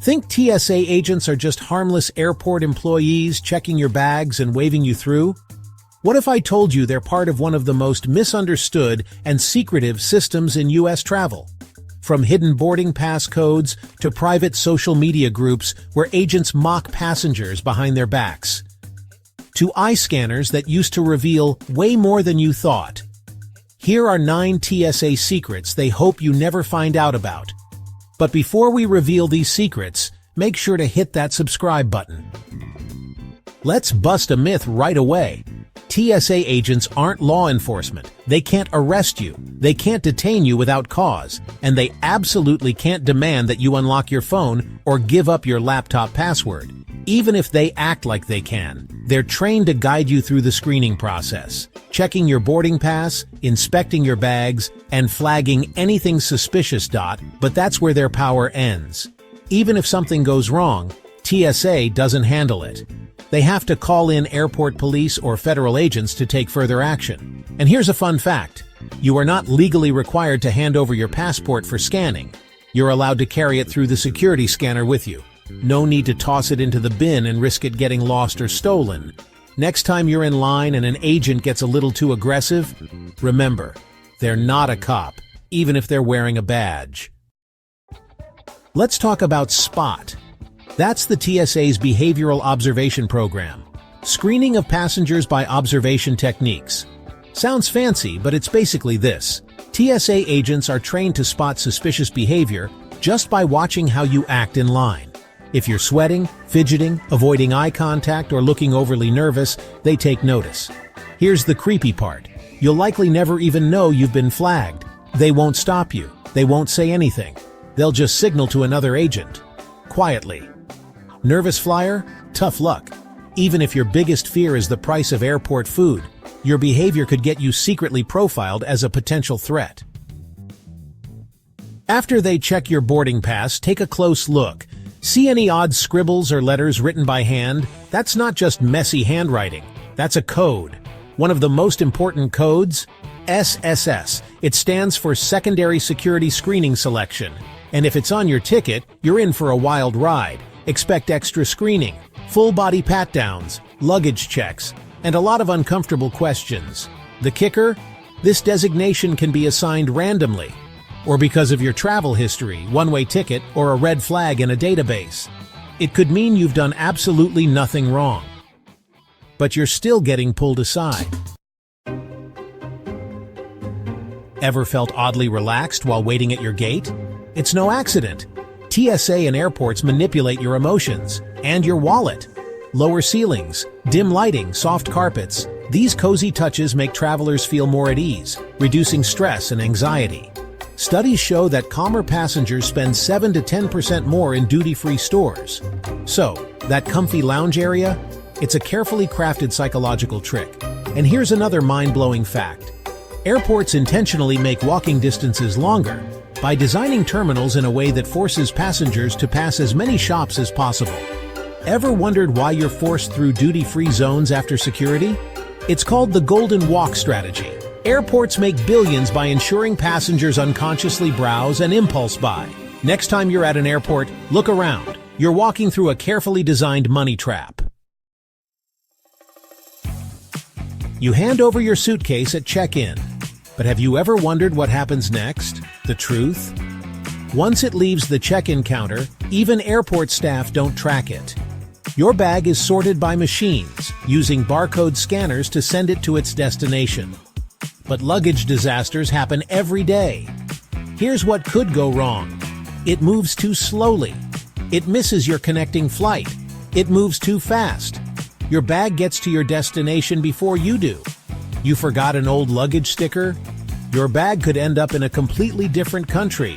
Think TSA agents are just harmless airport employees checking your bags and waving you through? What if I told you they're part of one of the most misunderstood and secretive systems in U.S. travel? From hidden boarding pass codes to private social media groups where agents mock passengers behind their backs, to eye scanners that used to reveal way more than you thought. Here are 9 TSA secrets they hope you never find out about. But before we reveal these secrets, make sure to hit that subscribe button. Let's bust a myth right away. TSA agents aren't law enforcement. They can't arrest you. They can't detain you without cause. And they absolutely can't demand that you unlock your phone or give up your laptop password. Even if they act like they can, they're trained to guide you through the screening process, checking your boarding pass, inspecting your bags, and flagging anything suspicious. But that's where their power ends. Even if something goes wrong, TSA doesn't handle it. They have to call in airport police or federal agents to take further action. And here's a fun fact. You are not legally required to hand over your passport for scanning. You're allowed to carry it through the security scanner with you. No need to toss it into the bin and risk it getting lost or stolen. Next time you're in line and an agent gets a little too aggressive, remember, they're not a cop, even if they're wearing a badge. Let's talk about SPOT. That's the TSA's behavioral observation program. Screening of passengers by observation techniques. Sounds fancy, but it's basically this. TSA agents are trained to spot suspicious behavior just by watching how you act in line. If you're sweating, fidgeting, avoiding eye contact, or looking overly nervous, they take notice. Here's the creepy part. You'll likely never even know you've been flagged. They won't stop you. They won't say anything. They'll just signal to another agent. Quietly. Nervous flyer? Tough luck. Even if your biggest fear is the price of airport food, your behavior could get you secretly profiled as a potential threat. After they check your boarding pass, take a close look. See any odd scribbles or letters written by hand? That's not just messy handwriting. That's a code. One of the most important codes? SSS. It stands for Secondary Security Screening Selection. And if it's on your ticket, you're in for a wild ride. Expect extra screening, full-body pat-downs, luggage checks, and a lot of uncomfortable questions. The kicker? This designation can be assigned randomly, or because of your travel history, one-way ticket, or a red flag in a database. It could mean you've done absolutely nothing wrong. But you're still getting pulled aside. Ever felt oddly relaxed while waiting at your gate? It's no accident. TSA and airports manipulate your emotions and your wallet. Lower ceilings, dim lighting, soft carpets. These cozy touches make travelers feel more at ease, reducing stress and anxiety. Studies show that calmer passengers spend 7 to 10% more in duty-free stores. So, that comfy lounge area? It's a carefully crafted psychological trick. And here's another mind-blowing fact. Airports intentionally make walking distances longer by designing terminals in a way that forces passengers to pass as many shops as possible. Ever wondered why you're forced through duty-free zones after security? It's called the Golden Walk strategy. Airports make billions by ensuring passengers unconsciously browse and impulse buy. Next time you're at an airport, look around. You're walking through a carefully designed money trap. You hand over your suitcase at check-in. But have you ever wondered what happens next? The truth? Once it leaves the check-in counter, even airport staff don't track it. Your bag is sorted by machines, using barcode scanners to send it to its destination. But luggage disasters happen every day. Here's what could go wrong. It moves too slowly. It misses your connecting flight. It moves too fast. Your bag gets to your destination before you do. You forgot an old luggage sticker? Your bag could end up in a completely different country.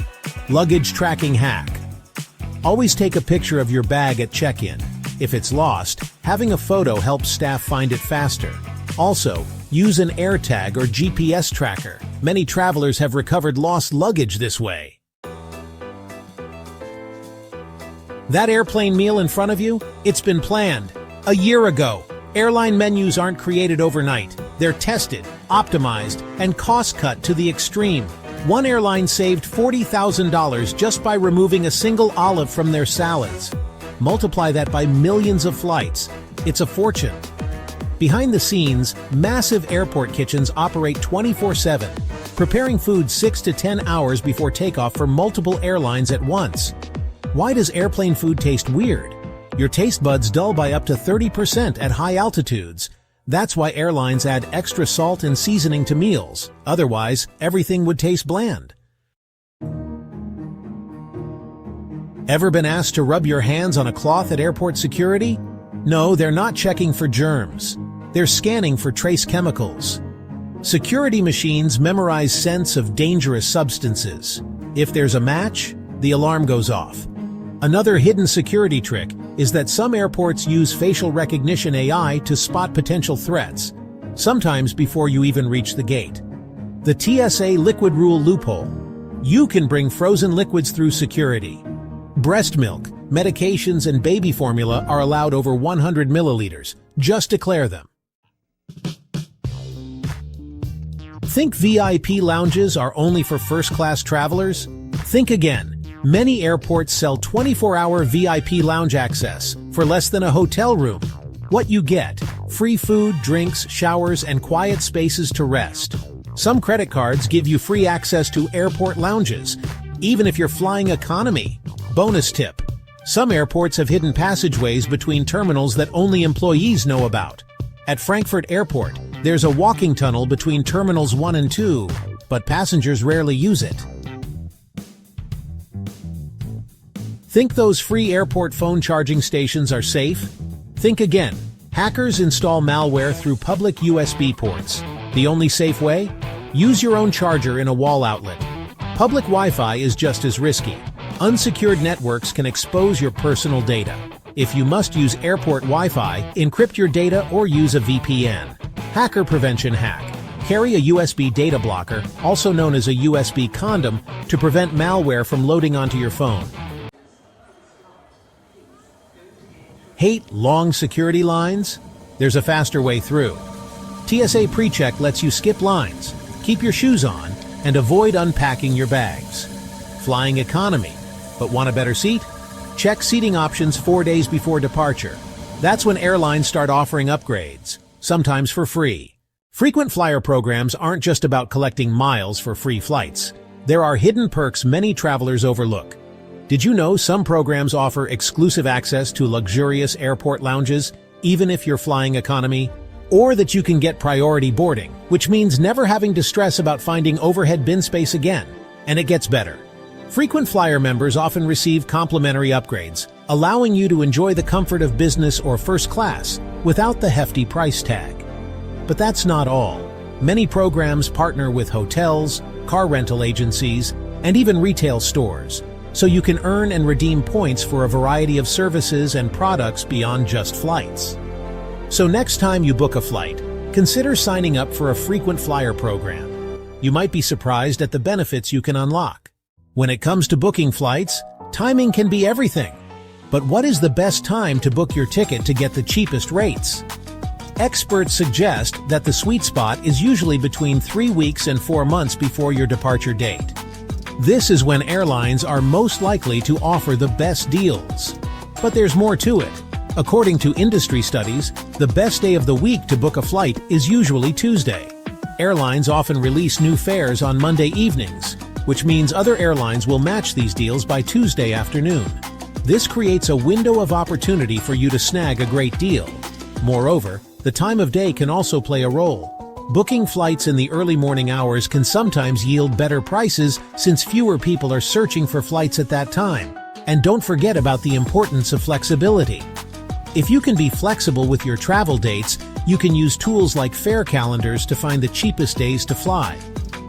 Luggage tracking hack. Always take a picture of your bag at check-in. If it's lost, having a photo helps staff find it faster. Also, use an AirTag or GPS tracker. Many travelers have recovered lost luggage this way. That airplane meal in front of you? It's been planned a year ago. Airline menus aren't created overnight. They're tested, optimized, and cost-cut to the extreme. One airline saved $40,000 just by removing a single olive from their salads. Multiply that by millions of flights. It's a fortune. Behind the scenes, massive airport kitchens operate 24/7, preparing food 6 to 10 hours before takeoff for multiple airlines at once. Why does airplane food taste weird? Your taste buds dull by up to 30% at high altitudes. That's why airlines add extra salt and seasoning to meals. Otherwise, everything would taste bland. Ever been asked to rub your hands on a cloth at airport security? No, they're not checking for germs. They're scanning for trace chemicals. Security machines memorize scents of dangerous substances. If there's a match, the alarm goes off. Another hidden security trick is that some airports use facial recognition AI to spot potential threats, sometimes before you even reach the gate. The TSA liquid rule loophole. You can bring frozen liquids through security. Breast milk, medications, and baby formula are allowed over 100 milliliters. Just declare them. Think VIP lounges are only for first-class travelers? Think again. Many airports sell 24-hour VIP lounge access for less than a hotel room. What you get: free food, drinks, showers, and quiet spaces to rest. Some credit cards give you free access to airport lounges, even if you're flying economy. Bonus tip: some airports have hidden passageways between terminals that only employees know about. At Frankfurt Airport, there's a walking tunnel between Terminals 1 and 2, but passengers rarely use it. Think those free airport phone charging stations are safe? Think again. Hackers install malware through public USB ports. The only safe way? Use your own charger in a wall outlet. Public Wi-Fi is just as risky. Unsecured networks can expose your personal data. If you must use airport Wi-Fi, encrypt your data or use a VPN. Hacker prevention hack. Carry a USB data blocker, also known as a USB condom, to prevent malware from loading onto your phone. Hate long security lines? There's a faster way through. TSA PreCheck lets you skip lines, keep your shoes on, and avoid unpacking your bags. Flying economy, but want a better seat? Check seating options 4 days before departure. That's when airlines start offering upgrades, sometimes for free. Frequent flyer programs aren't just about collecting miles for free flights. There are hidden perks many travelers overlook. Did you know some programs offer exclusive access to luxurious airport lounges, even if you're flying economy? Or that you can get priority boarding, which means never having to stress about finding overhead bin space again. And it gets better. Frequent flyer members often receive complimentary upgrades, allowing you to enjoy the comfort of business or first class without the hefty price tag. But that's not all. Many programs partner with hotels, car rental agencies, and even retail stores, so you can earn and redeem points for a variety of services and products beyond just flights. So next time you book a flight, consider signing up for a frequent flyer program. You might be surprised at the benefits you can unlock. When it comes to booking flights, timing can be everything. But what is the best time to book your ticket to get the cheapest rates? Experts suggest that the sweet spot is usually between 3 weeks and 4 months before your departure date. This is when airlines are most likely to offer the best deals. But there's more to it. According to industry studies, the best day of the week to book a flight is usually Tuesday. Airlines often release new fares on Monday evenings, which means other airlines will match these deals by Tuesday afternoon. This creates a window of opportunity for you to snag a great deal. Moreover, the time of day can also play a role. Booking flights in the early morning hours can sometimes yield better prices since fewer people are searching for flights at that time. And don't forget about the importance of flexibility. If you can be flexible with your travel dates, you can use tools like fare calendars to find the cheapest days to fly.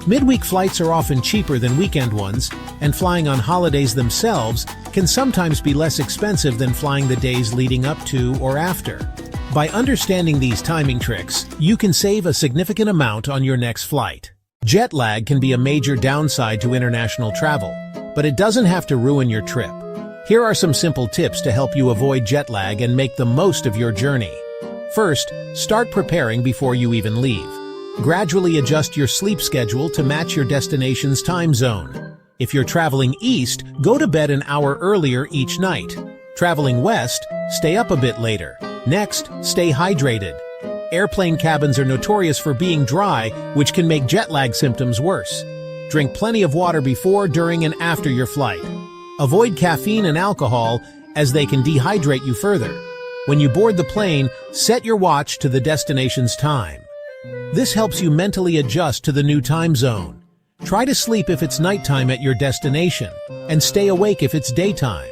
Midweek flights are often cheaper than weekend ones, and flying on holidays themselves can sometimes be less expensive than flying the days leading up to or after. By understanding these timing tricks, you can save a significant amount on your next flight. Jet lag can be a major downside to international travel, but it doesn't have to ruin your trip. Here are some simple tips to help you avoid jet lag and make the most of your journey. First, start preparing before you even leave. Gradually adjust your sleep schedule to match your destination's time zone. If you're traveling east, go to bed an hour earlier each night. Traveling west, stay up a bit later. Next, stay hydrated. Airplane cabins are notorious for being dry, which can make jet lag symptoms worse. Drink plenty of water before, during, and after your flight. Avoid caffeine and alcohol, as they can dehydrate you further. When you board the plane, set your watch to the destination's time. This helps you mentally adjust to the new time zone. Try to sleep if it's nighttime at your destination, and stay awake if it's daytime.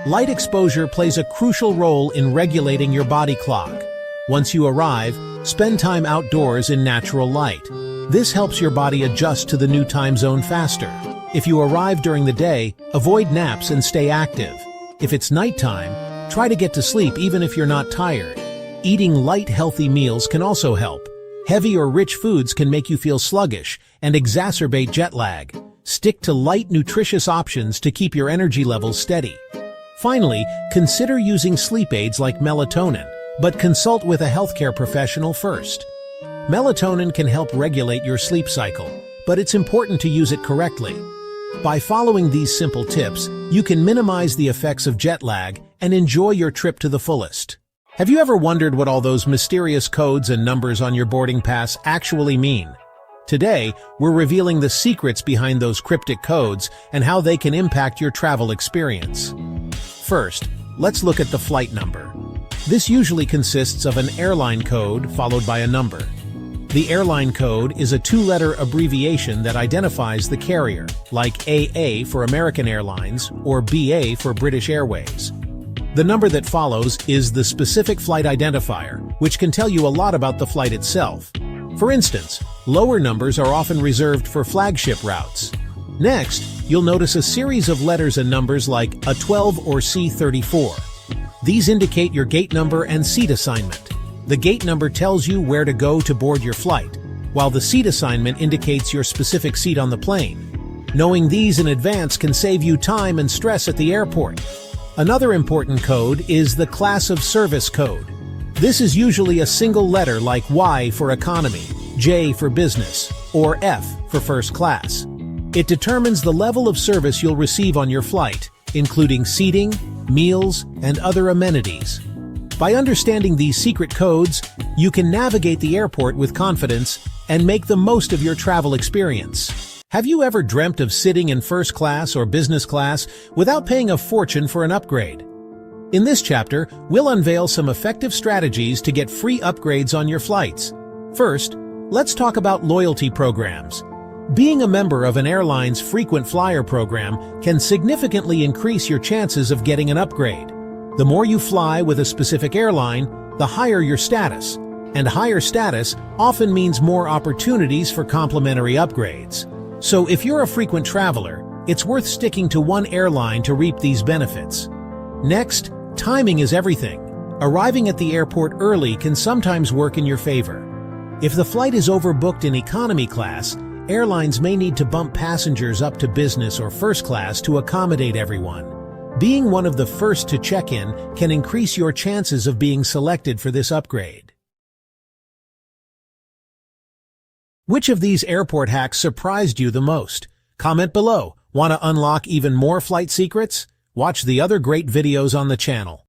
Light exposure plays a crucial role in regulating your body clock. Once you arrive, spend time outdoors in natural light. This helps your body adjust to the new time zone faster. If you arrive during the day, avoid naps and stay active. If it's nighttime, try to get to sleep even if you're not tired. Eating light, healthy meals can also help. Heavy or rich foods can make you feel sluggish and exacerbate jet lag. Stick to light, nutritious options to keep your energy levels steady. Finally, consider using sleep aids like melatonin, but consult with a healthcare professional first. Melatonin can help regulate your sleep cycle, but it's important to use it correctly. By following these simple tips, you can minimize the effects of jet lag and enjoy your trip to the fullest. Have you ever wondered what all those mysterious codes and numbers on your boarding pass actually mean? Today, we're revealing the secrets behind those cryptic codes and how they can impact your travel experience. First, let's look at the flight number. This usually consists of an airline code followed by a number. The airline code is a two-letter abbreviation that identifies the carrier, like AA for American Airlines or BA for British Airways. The number that follows is the specific flight identifier, which can tell you a lot about the flight itself. For instance, lower numbers are often reserved for flagship routes. Next, you'll notice a series of letters and numbers like a 12 or C34. These indicate your gate number and seat assignment. The gate number tells you where to go to board your flight, while the seat assignment indicates your specific seat on the plane. Knowing these in advance can save you time and stress at the airport. Another important code is the class of service code. This is usually a single letter like Y for economy, J for business, or F for first class. It determines the level of service you'll receive on your flight, including seating, meals, and other amenities. By understanding these secret codes, you can navigate the airport with confidence and make the most of your travel experience. Have you ever dreamt of sitting in first class or business class without paying a fortune for an upgrade? In this chapter, we'll unveil some effective strategies to get free upgrades on your flights. First, let's talk about loyalty programs. Being a member of an airline's frequent flyer program can significantly increase your chances of getting an upgrade. The more you fly with a specific airline, the higher your status, and higher status often means more opportunities for complimentary upgrades. So if you're a frequent traveler, it's worth sticking to one airline to reap these benefits. Next, timing is everything. Arriving at the airport early can sometimes work in your favor. If the flight is overbooked in economy class, airlines may need to bump passengers up to business or first class to accommodate everyone. Being one of the first to check in can increase your chances of being selected for this upgrade. Which of these airport hacks surprised you the most? Comment below. Want to unlock even more flight secrets? Watch the other great videos on the channel.